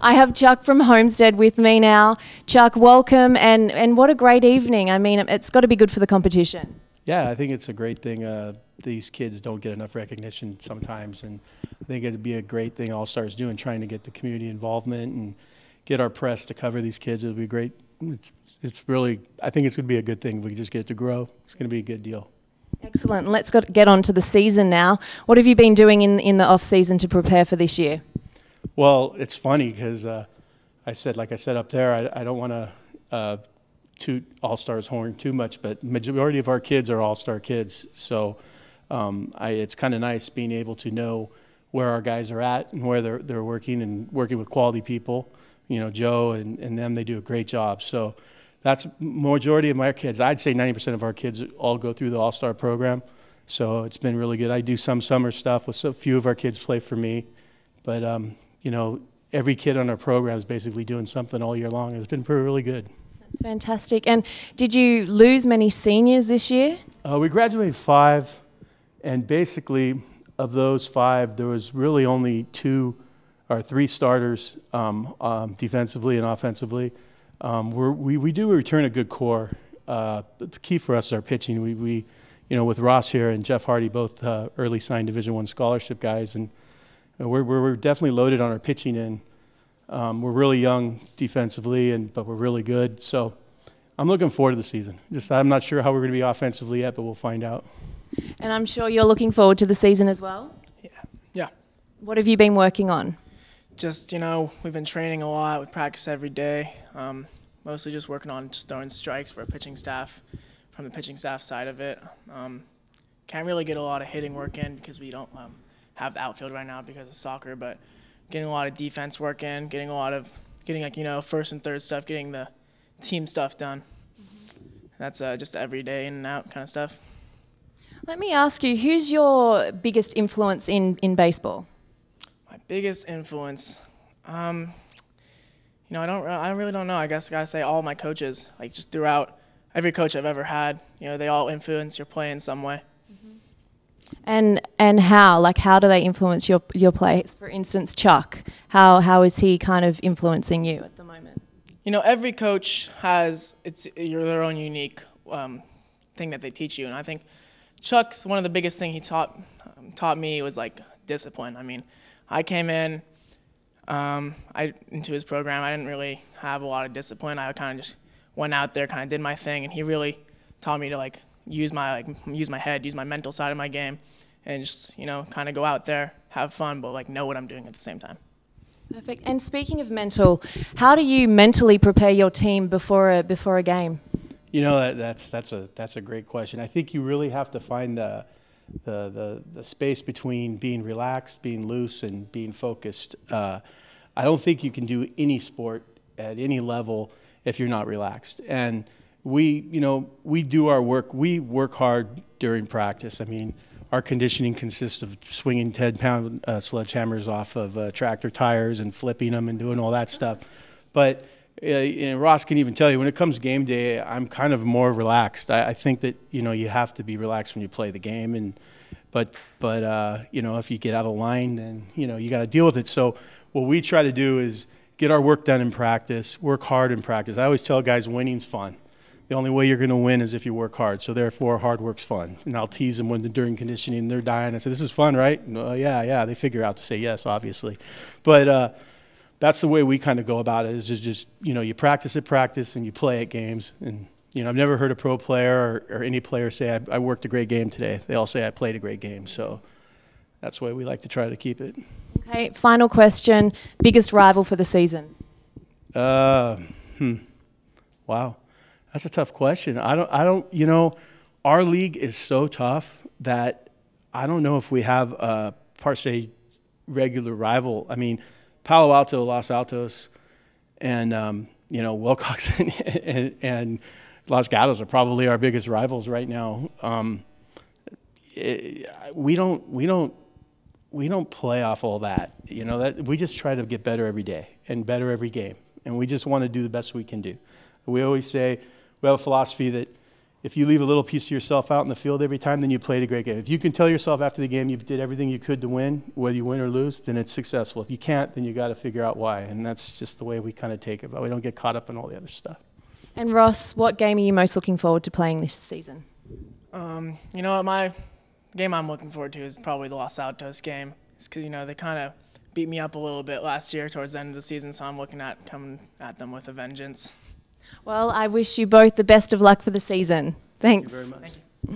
I have Chuck from Homestead with me now. Chuck, welcome, and what a great evening. I mean, it's got to be good for the competition. Yeah, I think it's a great thing. These kids don't get enough recognition sometimes, and I think it'd be a great thing All-Stars doing, trying to get the community involvement and get our press to cover these kids. It'll be great. It's really, I think it's going to be a good thing. If we just get it to grow, it's going to be a good deal. Excellent. Let's get on to the season now. What have you been doing in the off-season to prepare for this year? Well, it's funny because like I said up there, I don't want to toot All-Stars horn too much, but majority of our kids are All-Star kids. So it's kind of nice being able to know where our guys are at and where they're working and working with quality people. You know, Joe and them, they do a great job. So that's majority of my kids. I'd say 90% of our kids all go through the All-Star program. So it's been really good. I do some summer stuff with a few of our kids play for me. But, you know, every kid on our program is basically doing something all year long. It's been really good. That's fantastic. And did you lose many seniors this year? We graduated 5, and basically of those 5, there was really only 2 or 3 starters defensively and offensively. We do return a good core. The key for us is our pitching. We you know, with Ross here and Jeff Hardy, both early signed Division I scholarship guys, and we're definitely loaded on our pitching end. We're really young defensively, but we're really good. So I'm looking forward to the season. I'm not sure how we're going to be offensively yet, but we'll find out. And I'm sure you're looking forward to the season as well? Yeah. What have you been working on? Just, you know, we've been training a lot. We practice every day. Mostly just working on just throwing strikes for our pitching staff, from the pitching staff side of it. Can't really get a lot of hitting work in because we don't have the outfield right now because of soccer, but getting a lot of defense work in, getting like, you know, first and third stuff, getting the team stuff done. That's just every day in and out kind of stuff. Let me ask you, who's your biggest influence in baseball? My biggest influence, you know, I really don't know. I guess I gotta say all my coaches, like just throughout every coach I've ever had, you know, they all influence your play in some way. And how? Like, how do they influence your play? For instance, Chuck, how is he kind of influencing you at the moment? You know, every coach has their own unique thing that they teach you, and I think Chuck's one of the biggest thing he taught me was like discipline. I mean, I came in into his program. I didn't really have a lot of discipline. I kind of just went out there, kind of did my thing, and he really taught me to like use my head, use my mental side of my game, and just, you know, kind of go out there, have fun, but like know what I'm doing at the same time. Perfect. And speaking of mental, how do you mentally prepare your team before a game? You know, that's a great question. I think you really have to find the space between being relaxed, being loose, and being focused. I don't think you can do any sport at any level if you're not relaxed. And we do our work. We work hard during practice. I mean, our conditioning consists of swinging 10-pound sledgehammers off of tractor tires and flipping them and doing all that stuff. But Ross can even tell you, when it comes game day, I'm kind of more relaxed. I think that, you know, you have to be relaxed when you play the game, but you know, if you get out of line, then, you know, you got to deal with it. So what we try to do is get our work done in practice, work hard in practice. I always tell guys, winning's fun. The only way you're going to win is if you work hard. So therefore, hard work's fun. And I'll tease them during conditioning, they're dying. I say, "This is fun, right?" Yeah. They figure out to say yes, obviously, but that's the way we kind of go about it. Is just, you know, you practice at practice and you play at games. And, you know, I've never heard a pro player or any player say, I worked a great game today. They all say I played a great game. So that's the way we like to try to keep it. Okay, final question. Biggest rival for the season? Wow. That's a tough question. I don't, you know, our league is so tough that I don't know if we have a per se regular rival. I mean, Palo Alto, Los Altos, and you know, Wilcox and Los Gatos are probably our biggest rivals right now. We don't play off all that. You know, that we just try to get better every day and better every game, and we just want to do the best we can do. We always say we have a philosophy that if you leave a little piece of yourself out in the field every time, then you played a great game. If you can tell yourself after the game you did everything you could to win, whether you win or lose, then it's successful. If you can't, then you got to figure out why. And that's just the way we kind of take it, but we don't get caught up in all the other stuff. And Ross, what game are you most looking forward to playing this season? You know what, my game I'm looking forward to is probably the Los Altos game. It's because, you know, they kind of beat me up a little bit last year towards the end of the season, so I'm looking at coming at them with a vengeance. Well, I wish you both the best of luck for the season. Thanks. Thank you very much. Thank you.